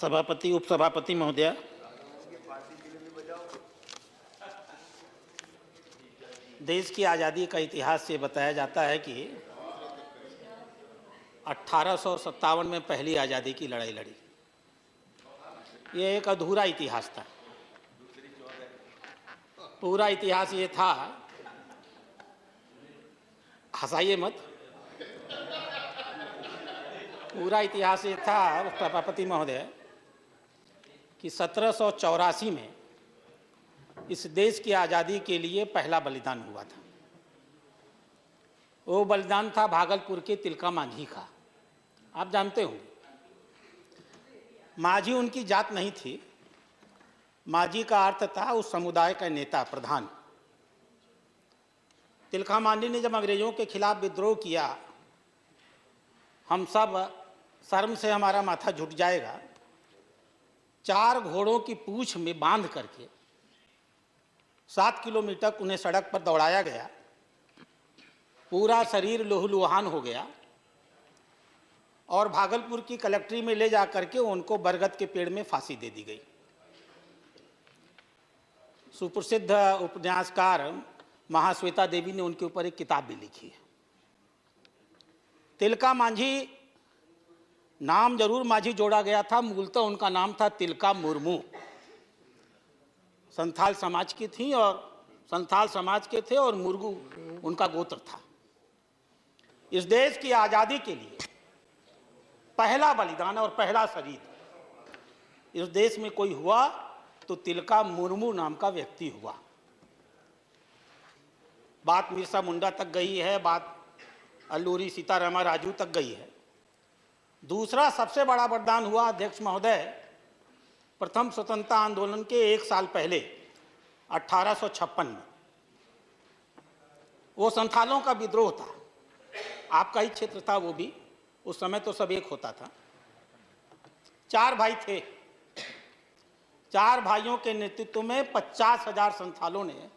सभापति, उपसभापति महोदय, देश की आज़ादी का इतिहास ये बताया जाता है कि 1857 में पहली आज़ादी की लड़ाई लड़ी। ये एक अधूरा इतिहास था। पूरा इतिहास ये था, हंसाइए मत, पूरा इतिहास ये था सभापति महोदय कि 1784 में इस देश की आज़ादी के लिए पहला बलिदान हुआ था। वो बलिदान था भागलपुर के तिलका मांझी का। आप जानते होंगे, मांझी उनकी जात नहीं थी। मांझी का अर्थ था उस समुदाय का नेता, प्रधान। तिलका मांझी ने जब अंग्रेजों के खिलाफ विद्रोह किया, हम सब शर्म से हमारा माथा झुक जाएगा, 4 घोड़ों की पूंछ में बांध करके 7 किलोमीटर उन्हें सड़क पर दौड़ाया गया। पूरा शरीर लहूलुहान हो गया और भागलपुर की कलेक्ट्री में ले जा करके उनको बरगद के पेड़ में फांसी दे दी गई। सुप्रसिद्ध उपन्यासकार महाश्वेता देवी ने उनके ऊपर एक किताब भी लिखी है। तिलका मांझी, नाम जरूर मांझी जोड़ा गया था, मूलतः उनका नाम था तिलका मुर्मू। संथाल समाज की थी और संथाल समाज के थे और मुर्गू उनका गोत्र था। इस देश की आज़ादी के लिए पहला बलिदान और पहला शहीद इस देश में कोई हुआ तो तिलका मुर्मू नाम का व्यक्ति हुआ। बात बिरसा मुंडा तक गई है, बात अल्लूरी सीतारामा राजू तक गई है। दूसरा सबसे बड़ा बलिदान हुआ अध्यक्ष महोदय, प्रथम स्वतंत्रता आंदोलन के 1 साल पहले 1856 में। वो संथालों का विद्रोह था। आपका ही क्षेत्र था वो भी, उस समय तो सब एक होता था। 4 भाई थे। 4 भाइयों के नेतृत्व में 50,000 संथालों ने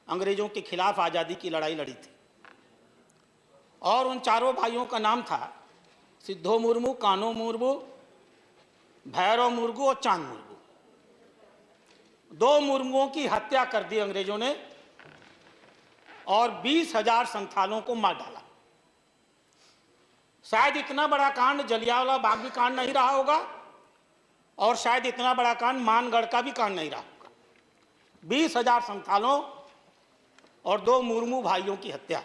अंग्रेजों के खिलाफ आज़ादी की लड़ाई लड़ी थी। और उन चारों भाइयों का नाम था सिद्धो मुर्मू, कानो मुर्मू, भैरव मुर्मू और चांद मुर्मू। 2 मुर्मुओं की हत्या कर दी अंग्रेजों ने और 20,000 संथालों को मार डाला। शायद इतना बड़ा कांड जलियांवाला बाग भी कांड नहीं रहा होगा और शायद इतना बड़ा कांड मानगढ़ का भी कांड नहीं रहा होगा। 20,000 संथालों और 2 मुर्मू भाइयों की हत्या।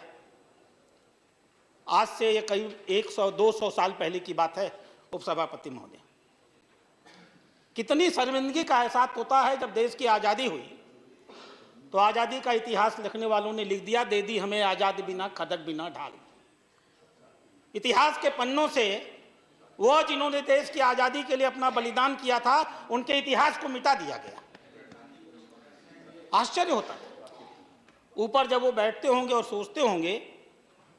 आज से ये करीब 100-200 साल पहले की बात है उपसभापति महोदय। कितनी शर्मिंदगी का एहसास होता है जब देश की आज़ादी हुई तो आज़ादी का इतिहास लिखने वालों ने लिख दिया, दे दी हमें आज़ाद बिना खदक बिना ढाल। इतिहास के पन्नों से वो जिन्होंने देश की आज़ादी के लिए अपना बलिदान किया था, उनके इतिहास को मिटा दिया गया। आश्चर्य होता है। ऊपर जब वो बैठते होंगे और सोचते होंगे,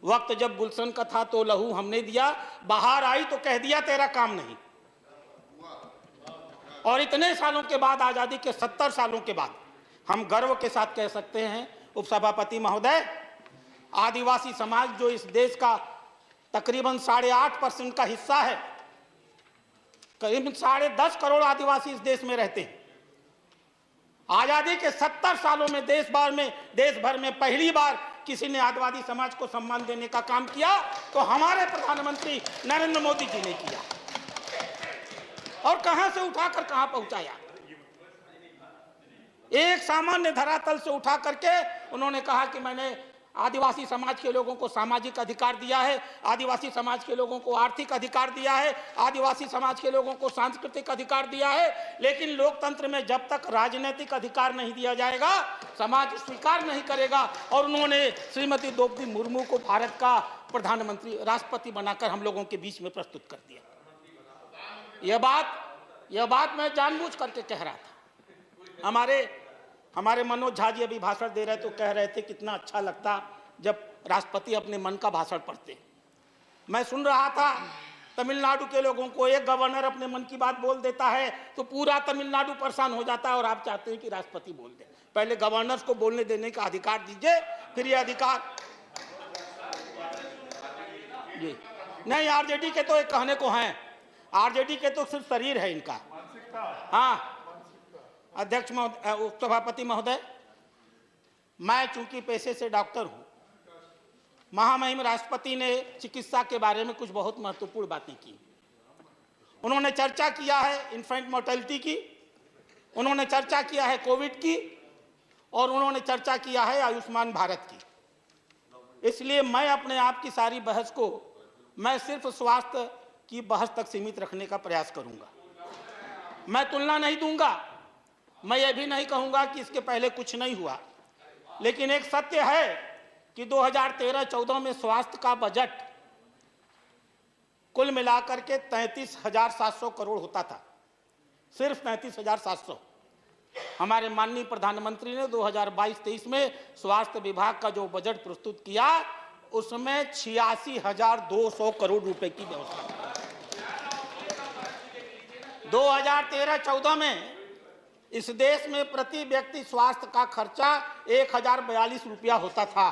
वक्त जब गुलशन का था तो लहू हमने दिया, बाहर आई तो कह दिया तेरा काम नहीं। और इतने सालों के बाद, आज़ादी के 70 सालों के बाद, हम गर्व के साथ कह सकते हैं उपसभापति महोदय, आदिवासी समाज जो इस देश का तकरीबन 8.5% का हिस्सा है, करीबन 10.5 करोड़ आदिवासी इस देश में रहते हैं। आज़ादी के 70 सालों में देश भर में पहली बार किसी ने आदिवासी समाज को सम्मान देने का काम किया तो हमारे प्रधानमंत्री नरेंद्र मोदी जी ने किया। और कहां से उठाकर कहां पहुंचाया। एक सामान्य धरातल से उठा करके उन्होंने कहा कि मैंने आदिवासी समाज के लोगों को सामाजिक अधिकार दिया है, आदिवासी समाज के लोगों को आर्थिक अधिकार दिया है, आदिवासी समाज के लोगों को सांस्कृतिक अधिकार दिया है। लेकिन लोकतंत्र में जब तक राजनीतिक अधिकार नहीं दिया जाएगा, समाज स्वीकार नहीं करेगा। और उन्होंने श्रीमती द्रौपदी मुर्मू को भारत का प्रधानमंत्री, राष्ट्रपति बनाकर हम लोगों के बीच में प्रस्तुत कर दिया। यह बात मैं जानबूझ करके कह रहा था। हमारे मनोज झा जी अभी भाषण दे रहे तो कह रहे थे कितना अच्छा लगता जब राष्ट्रपति अपने मन का भाषण पढ़ते। मैं सुन रहा था, तमिलनाडु के लोगों को एक गवर्नर अपने मन की बात बोल देता है तो पूरा तमिलनाडु परेशान हो जाता है और आप चाहते हैं कि राष्ट्रपति बोल दे। पहले गवर्नर्स को बोलने देने का अधिकार दीजिए, फिर ये अधिकार। नहीं, आरजेडी के तो एक कहने को हैं, आरजेडी के तो सिर्फ शरीर है इनका, हाँ अध्यक्ष महोदय, उपसभापति महोदय, मैं चूंकि पेशे से डॉक्टर हूं, महामहिम राष्ट्रपति ने चिकित्सा के बारे में कुछ बहुत महत्वपूर्ण बातें की। उन्होंने चर्चा किया है इन्फेंट मोर्टेलिटी की, उन्होंने चर्चा किया है कोविड की, और उन्होंने चर्चा किया है आयुष्मान भारत की। इसलिए मैं अपने आप की सारी बहस को मैं सिर्फ स्वास्थ्य की बहस तक सीमित रखने का प्रयास करूंगा। मैं तुलना नहीं दूंगा, मैं ये भी नहीं कहूंगा कि इसके पहले कुछ नहीं हुआ, लेकिन एक सत्य है कि 2013-14 में स्वास्थ्य का बजट कुल मिलाकर के 33,700 करोड़ होता था, सिर्फ 33,700। हमारे माननीय प्रधानमंत्री ने 2022-23 में स्वास्थ्य विभाग का जो बजट प्रस्तुत किया उसमें 86,200 करोड़ रुपए की व्यवस्था। 2013-14 में इस देश में प्रति व्यक्ति स्वास्थ्य का खर्चा 1,042 रुपया होता था।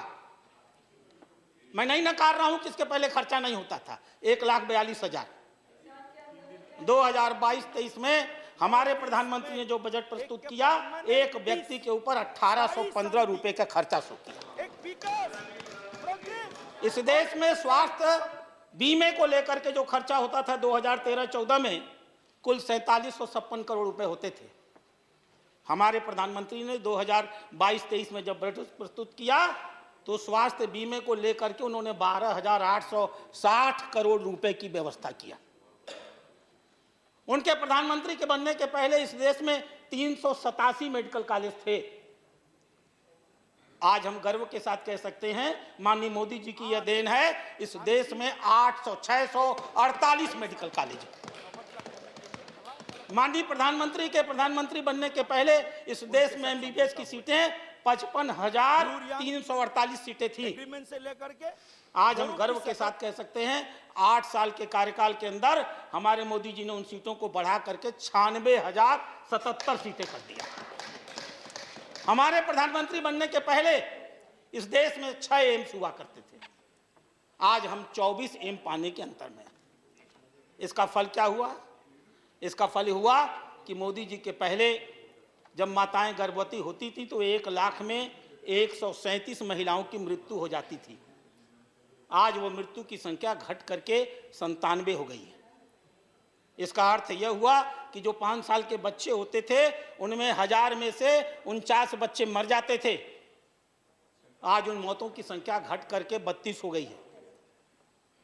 मैं नहीं नकार रहा हूं कि इसके पहले खर्चा नहीं होता था, 1,42,000। 2022-23 में हमारे प्रधानमंत्री ने जो बजट प्रस्तुत किया, एक व्यक्ति के ऊपर 1,815 रुपए का खर्चा सो किया। इस देश में स्वास्थ्य बीमे को लेकर के जो खर्चा होता था 2013-14 में कुल 4,756 करोड़ रुपए होते थे। हमारे प्रधानमंत्री ने 2022-23 में जब बजट प्रस्तुत किया तो स्वास्थ्य बीमे को लेकर के उन्होंने 12,860 करोड़ रुपए की व्यवस्था किया। उनके प्रधानमंत्री के बनने के पहले इस देश में 387 मेडिकल कॉलेज थे। आज हम गर्व के साथ कह सकते हैं माननीय मोदी जी की यह देन है, इस देश में 648 मेडिकल कॉलेज। माननीय प्रधानमंत्री के प्रधानमंत्री बनने के पहले इस देश में एमबीबीएस की सीटें 55,348 सीटें थी। आज हम गर्व के साथ कह सकते हैं 8 साल के कार्यकाल के अंदर हमारे मोदी जी ने उन सीटों को बढ़ा करके 96,077 सीटें कर दिया। हमारे प्रधानमंत्री बनने के पहले इस देश में 6 एम्स हुआ करते थे, आज हम 24 एम्स पाने के अंतर में। इसका फल क्या हुआ? इसका फल हुआ कि मोदी जी के पहले जब माताएं गर्भवती होती थी तो 1 लाख में 137 महिलाओं की मृत्यु हो जाती थी। आज वो मृत्यु की संख्या घट करके 97 हो गई है। इसका अर्थ यह हुआ कि जो 5 साल के बच्चे होते थे उनमें 1000 में से 49 बच्चे मर जाते थे। आज उन मौतों की संख्या घट करके 32 हो गई है।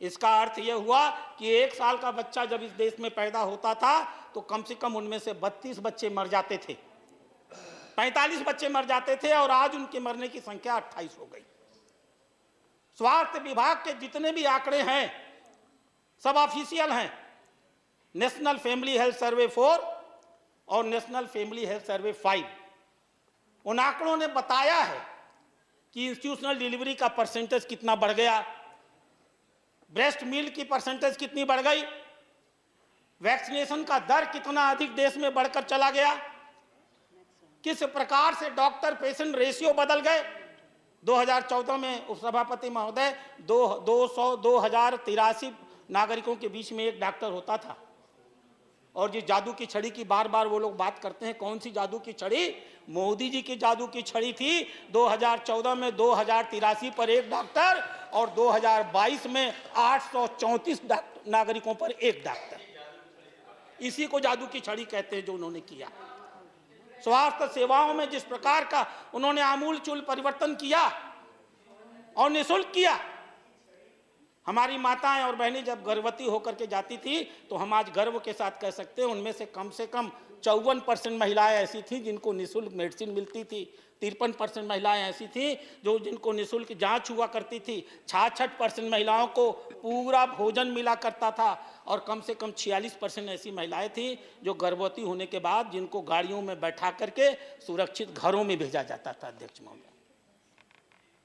इसका अर्थ यह हुआ कि 1 साल का बच्चा जब इस देश में पैदा होता था तो कम से कम उनमें से 32 बच्चे मर जाते थे, 45 बच्चे मर जाते थे, और आज उनके मरने की संख्या 28 हो गई। स्वास्थ्य विभाग के जितने भी आंकड़े हैं सब ऑफिशियल हैं। नेशनल फैमिली हेल्थ सर्वे 4 और नेशनल फैमिली हेल्थ सर्वे 5, उन आंकड़ों ने बताया है कि इंस्टीट्यूशनल डिलीवरी का परसेंटेज कितना बढ़ गया, ब्रेस्ट मिल्क की परसेंटेज कितनी बढ़ गई, वैक्सीनेशन का दर कितना अधिक देश में बढ़कर चला गया, किस प्रकार से डॉक्टर पेशेंट रेशियो बदल गए। 2014 में उपसभापति महोदय 2,083 नागरिकों के बीच में एक डॉक्टर होता था। और जिस जादू की छड़ी की बार बार वो लोग बात करते हैं, कौन सी जादू की छड़ी? मोदी जी की जादू की छड़ी थी। 2014 में 2,083 पर एक डॉक्टर और 2022 में 834 नागरिकों पर एक डॉक्टर। इसी को जादू की छड़ी कहते हैं जो उन्होंने किया। स्वास्थ्य सेवाओं में जिस प्रकार का उन्होंने आमूलचूल परिवर्तन किया और निःशुल्क किया। हमारी माताएं और बहनें जब गर्भवती होकर के जाती थी तो हम आज गर्व के साथ कह सकते हैं उनमें से कम 54% महिलाएं ऐसी थीं जिनको निःशुल्क मेडिसिन मिलती थी, 53% महिलाएं ऐसी थीं जो जिनको निःशुल्क जांच हुआ करती थी, 66% महिलाओं को पूरा भोजन मिला करता था, और कम से कम 46% ऐसी महिलाएं थीं जो गर्भवती होने के बाद जिनको गाड़ियों में बैठा करके सुरक्षित घरों में भेजा जाता था। अध्यक्ष महोदय,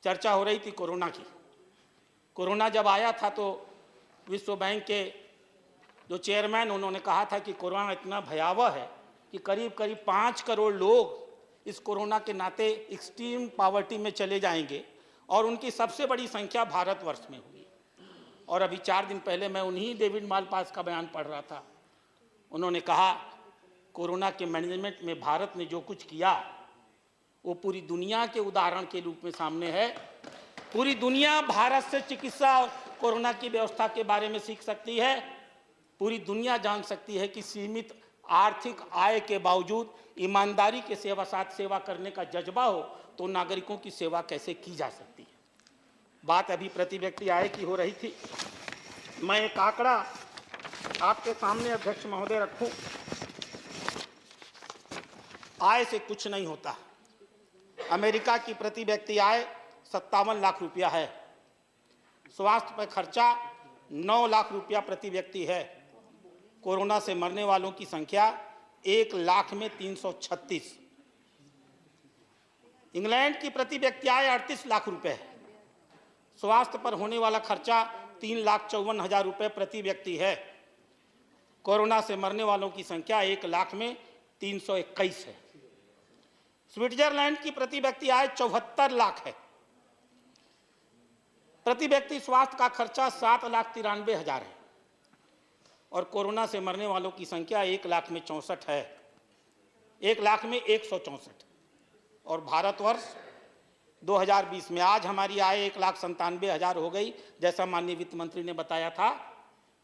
चर्चा हो रही थी कोरोना की। कोरोना जब आया था तो विश्व बैंक के जो चेयरमैन, उन्होंने कहा था कि कोरोना इतना भयावह है कि करीब करीब 5 करोड़ लोग इस कोरोना के नाते एक्सट्रीम पॉवर्टी में चले जाएंगे, और उनकी सबसे बड़ी संख्या भारतवर्ष में हुई। और अभी 4 दिन पहले मैं उन्हीं डेविड मालपास का बयान पढ़ रहा था। उन्होंने कहा कोरोना के मैनेजमेंट में भारत ने जो कुछ किया वो पूरी दुनिया के उदाहरण के रूप में सामने है। पूरी दुनिया भारत से चिकित्सा और कोरोना की व्यवस्था के बारे में सीख सकती है। पूरी दुनिया जान सकती है कि सीमित आर्थिक आय के बावजूद ईमानदारी के साथ सेवा करने का जज्बा हो तो नागरिकों की सेवा कैसे की जा सकती है। बात अभी प्रति व्यक्ति आय की हो रही थी। मैं एक आंकड़ा आपके सामने अध्यक्ष महोदय रखूं। आय से कुछ नहीं होता। अमेरिका की प्रति व्यक्ति आय 57 लाख रुपया है। स्वास्थ्य पर खर्चा 9 लाख रुपया प्रति व्यक्ति है। कोरोना से मरने वालों की संख्या 1 लाख में 336। इंग्लैंड की प्रति व्यक्ति आय 38 लाख रुपए है। स्वास्थ्य पर होने वाला खर्चा 3,54,000 रुपए प्रति व्यक्ति है। कोरोना से मरने वालों की संख्या 1 लाख में 321 है। स्विट्जरलैंड की प्रति व्यक्ति आय 74 लाख है। प्रति व्यक्ति स्वास्थ्य का खर्चा 7,93,000 है और कोरोना से मरने वालों की संख्या 1 लाख में 64 है। 1 लाख में 164। और भारतवर्ष 2020 में आज हमारी आय 1,97,000 हो गई, जैसा माननीय वित्त मंत्री ने बताया था।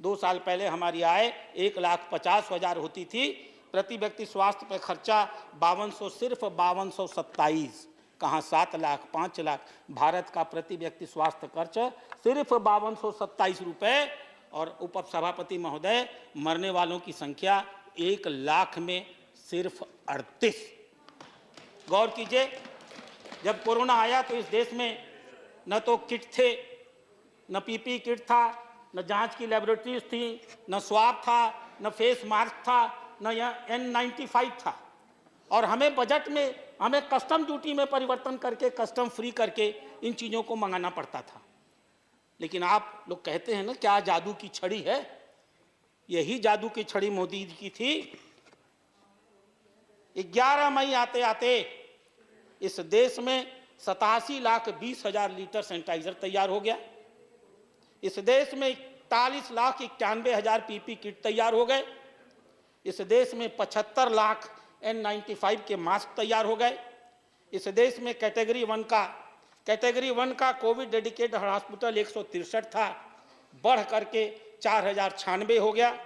2 साल पहले हमारी आय 1,50,000 होती थी। प्रति व्यक्ति स्वास्थ्य पर खर्चा 5200, सिर्फ 5227। कहाँ 7 लाख 5 लाख। भारत का प्रति व्यक्ति स्वास्थ्य खर्च सिर्फ 5227 रुपए। और उपसभापति महोदय, मरने वालों की संख्या 1 लाख में सिर्फ 38। गौर कीजिए, जब कोरोना आया तो इस देश में न तो किट थे, न पीपी किट था, न जांच की लेबोरेटरीज थी, न स्वाब था, न फेस मास्क था, न यह N95 था। और हमें बजट में हमें कस्टम ड्यूटी में परिवर्तन करके, कस्टम फ्री करके इन चीज़ों को मंगाना पड़ता था। लेकिन आप लोग कहते हैं ना क्या जादू की छड़ी है, यही जादू की छड़ी मोदी जी की थी। 11 मई आते आते इस देश में 87,20,000 लीटर सैनिटाइजर तैयार हो गया। इस देश में 41,91,000 पीपी किट तैयार हो गए। इस देश में 75 लाख N95 के मास्क तैयार हो गए। इस देश में कैटेगरी 1 का कोविड डेडिकेटेड हॉस्पिटल 163 था, बढ़ करके 4,096 हो गया।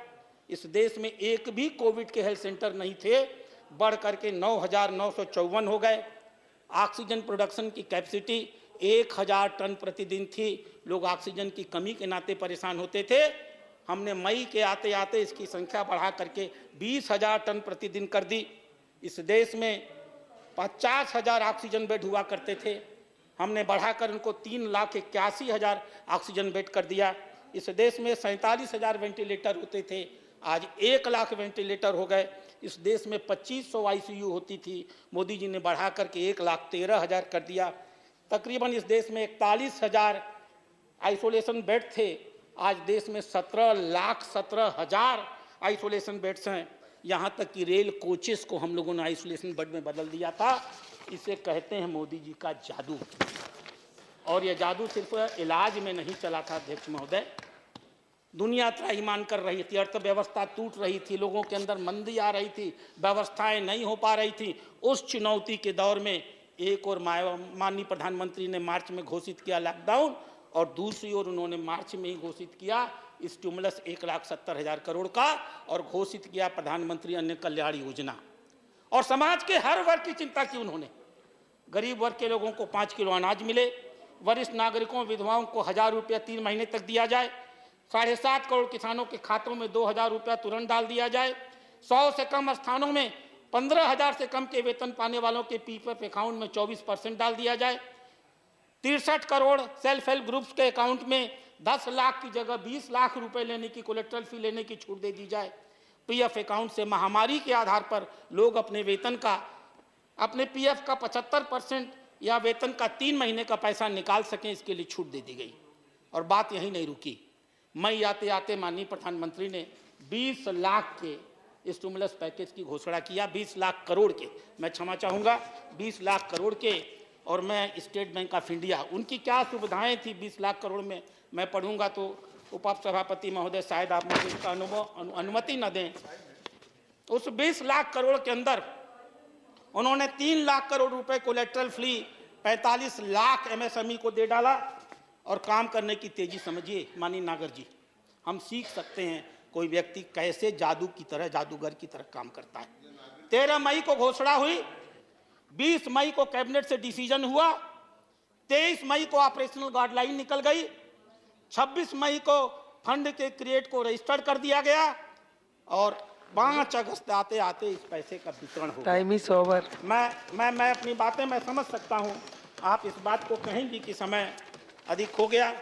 इस देश में एक भी कोविड के हेल्थ सेंटर नहीं थे, बढ़ करके 9,954 हो गए। ऑक्सीजन प्रोडक्शन की कैपेसिटी 1,000 टन प्रतिदिन थी। लोग ऑक्सीजन की कमी के नाते परेशान होते थे। हमने मई के आते आते इसकी संख्या बढ़ा करके 20,000 टन प्रतिदिन कर दी। इस देश में 50,000 ऑक्सीजन बेड हुआ करते थे, हमने बढ़ाकर उनको 3,81,000 ऑक्सीजन बेड कर दिया। इस देश में 47,000 वेंटिलेटर होते थे, आज 1 लाख वेंटिलेटर हो गए। इस देश में 2500 ICU होती थी, मोदी जी ने बढ़ा करके 1,13,000 कर दिया। तकरीबन इस देश में 41,000 आइसोलेशन बेड थे, आज देश में 17,17,000 आइसोलेशन बेड्स हैं। यहाँ तक कि रेल कोचेस को हम लोगों ने आइसोलेशन बेड में बदल दिया था। इसे कहते हैं मोदी जी का जादू। और यह जादू सिर्फ इलाज में नहीं चला था अध्यक्ष महोदय, दुनिया त्राहिमाम कर रही थी, अर्थव्यवस्था टूट रही थी, लोगों के अंदर मंदी आ रही थी, व्यवस्थाएं नहीं हो पा रही थी। उस चुनौती के दौर में एक और माननीय प्रधानमंत्री ने मार्च में घोषित किया लॉकडाउन, और दूसरी ओर उन्होंने मार्च में ही घोषित किया स्टिमुलस 1,70,000 करोड़ का, और घोषित किया प्रधानमंत्री अन्य कल्याण योजना। और समाज के हर वर्ग की चिंता की उन्होंने। गरीब वर्ग के लोगों को 5 किलो अनाज मिले, वरिष्ठ नागरिकों विधवाओं को 1,000 रुपया 3 महीने तक दिया जाए, 7.5 करोड़ किसानों के खातों में 2,000 रुपया तुरंत डाल दिया जाए, 100 से कम स्थानों में 15,000 से कम के वेतन पाने वालों के PPF अकाउंट में 24% डाल दिया जाए, 63 करोड़ सेल्फ हेल्प ग्रुप्स के अकाउंट में 10 लाख की जगह 20 लाख रुपए लेने की, कोलेट्रल फी लेने की छूट दे दी जाए। PF अकाउंट से महामारी के आधार पर लोग अपने वेतन का, अपने PF का 75% या वेतन का 3 महीने का पैसा निकाल सकें, इसके लिए छूट दे दी गई। और बात यहीं नहीं रुकी, मई आते आते माननीय प्रधानमंत्री ने 20 लाख के स्टिमुलस पैकेज की घोषणा किया, 20 लाख करोड़ के, मैं क्षमा चाहूँगा 20 लाख करोड़ के। और मैं स्टेट बैंक ऑफ इंडिया, उनकी क्या सुविधाएं थी 20 लाख करोड़ में, मैं पढ़ूंगा तो उपसभापति महोदय शायद आप मुझे इसका अनुमति न दें। उस 20 लाख करोड़ के अंदर उन्होंने 3 लाख करोड़ रुपए कोलेट्रल फ्री 45 लाख एमएसएमई को दे डाला और काम करने की तेजी समझिए माननीय नागर जी। हम सीख सकते हैं कोई व्यक्ति कैसे जादू की तरह, जादूगर की तरह काम करता है। 13 मई को घोषणा हुई, 20 मई को कैबिनेट से डिसीजन हुआ, 23 मई को ऑपरेशनल गाइडलाइन निकल गई, 26 मई को फंड के क्रिएट को रजिस्टर्ड कर दिया गया और 5 अगस्त आते आते इस पैसे का वितरण हो गया। Time is over. मैं अपनी बातें मैं समझ सकता हूं, आप इस बात को कहेंगी कि समय अधिक हो गया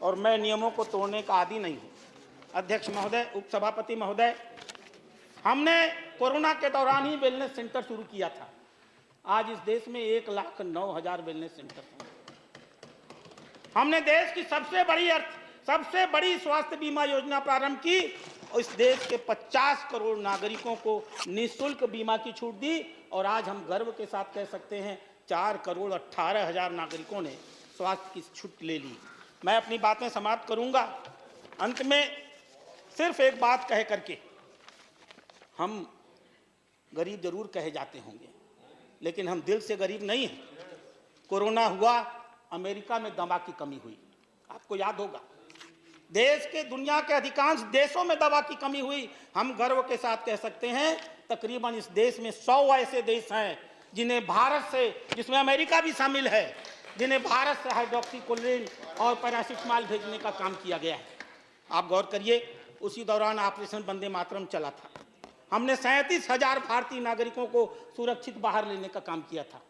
और मैं नियमों को तोड़ने का आदी नहीं हूं। अध्यक्ष महोदय, उपसभापति महोदय, हमने कोरोना के दौरान ही वेलनेस सेंटर शुरू किया था। आज इस देश में 1,09,000 वेलनेस सेंटर हैं। हमने देश की सबसे बड़ी स्वास्थ्य बीमा योजना प्रारंभ की और इस देश के 50 करोड़ नागरिकों को निःशुल्क बीमा की छूट दी और आज हम गर्व के साथ कह सकते हैं 4,18,00,000 नागरिकों ने स्वास्थ्य की छूट ले ली। मैं अपनी बातें समाप्त करूंगा। अंत में सिर्फ एक बात कह करके, हम गरीब जरूर कहे जाते होंगे लेकिन हम दिल से गरीब नहीं हैं। कोरोना हुआ, अमेरिका में दवा की कमी हुई, आपको याद होगा। देश के दुनिया के अधिकांश देशों में दवा की कमी हुई। हम गर्व के साथ कह सकते हैं तकरीबन इस देश में 100 ऐसे देश हैं जिन्हें भारत से, जिसमें अमेरिका भी शामिल है, जिन्हें भारत से हाइड्रोक्सीक्लोरोक्विन और पैरासिटामोल भेजने का काम किया गया है। आप गौर करिए, उसी दौरान ऑपरेशन वंदे मातरम चला था। हमने 37,000 भारतीय नागरिकों को सुरक्षित बाहर लेने का काम किया था।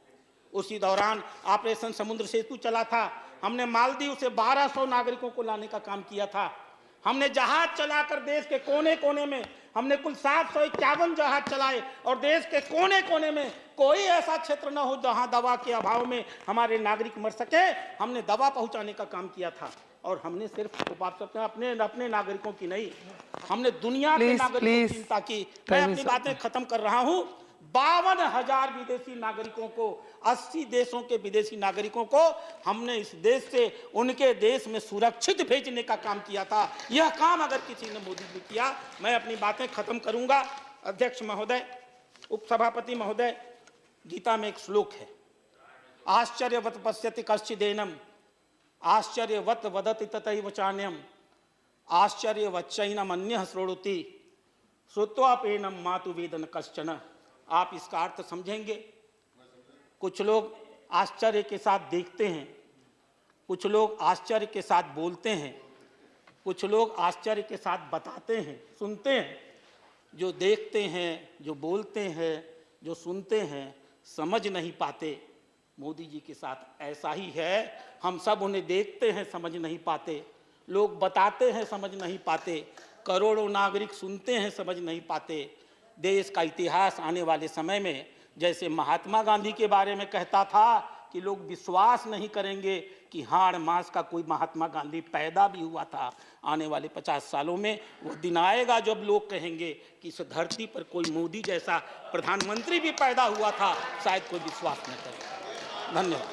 उसी दौरान ऑपरेशन समुद्र सेतु चला था। हमने मालदीव से 1200 नागरिकों को लाने का काम किया था। हमने जहाज चलाकर देश के कोने कोने में हमने कुल 751 जहाज चलाए और देश के कोने कोने में कोई ऐसा क्षेत्र न हो जहां दवा के अभाव में हमारे नागरिक मर सके। हमने दवा पहुंचाने का काम किया था और हमने सिर्फ अपने नागरिकों की नहीं, हमने दुनिया के नागरिकों की चिंता की। मैं अपनी बातें खत्म कर रहा हूं। 52,000 विदेशी नागरिकों को, 80 देशों के विदेशी नागरिकों को हमने इस देश से उनके देश में सुरक्षित भेजने का काम किया था। यह काम अगर किसी ने मोदी ने किया, मैं अपनी बातें खत्म करूंगा। अध्यक्ष महोदय, उपसभापति महोदय, गीता में एक श्लोक है, आश्चर्यवत पश्यति कश्चिदेनम आश्चर्यवत वदति तथैव चान्यम आश्चर्यवच्चैनम अन्यः शृणोति श्रुत्वापेनम मातु वेदन कश्चन। आप इसका अर्थ समझेंगे। कुछ लोग आश्चर्य के साथ देखते हैं, कुछ लोग आश्चर्य के साथ बोलते हैं, कुछ लोग आश्चर्य के साथ बताते हैं, सुनते हैं। जो देखते हैं, जो बोलते हैं, जो सुनते हैं, समझ नहीं पाते। मोदी जी के साथ ऐसा ही है। हम सब उन्हें देखते हैं, समझ नहीं पाते। लोग बताते हैं, समझ नहीं पाते। करोड़ों नागरिक सुनते हैं, समझ नहीं पाते। देश का इतिहास आने वाले समय में, जैसे महात्मा गांधी के बारे में कहता था कि लोग विश्वास नहीं करेंगे कि हाड़ मास का कोई महात्मा गांधी पैदा भी हुआ था। आने वाले 50 सालों में वो दिन आएगा जब लोग कहेंगे कि इस धरती पर कोई मोदी जैसा प्रधानमंत्री भी पैदा हुआ था, शायद कोई विश्वास न करे। धन्यवाद।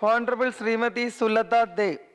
ऑनरेबल श्रीमती सुलता दे।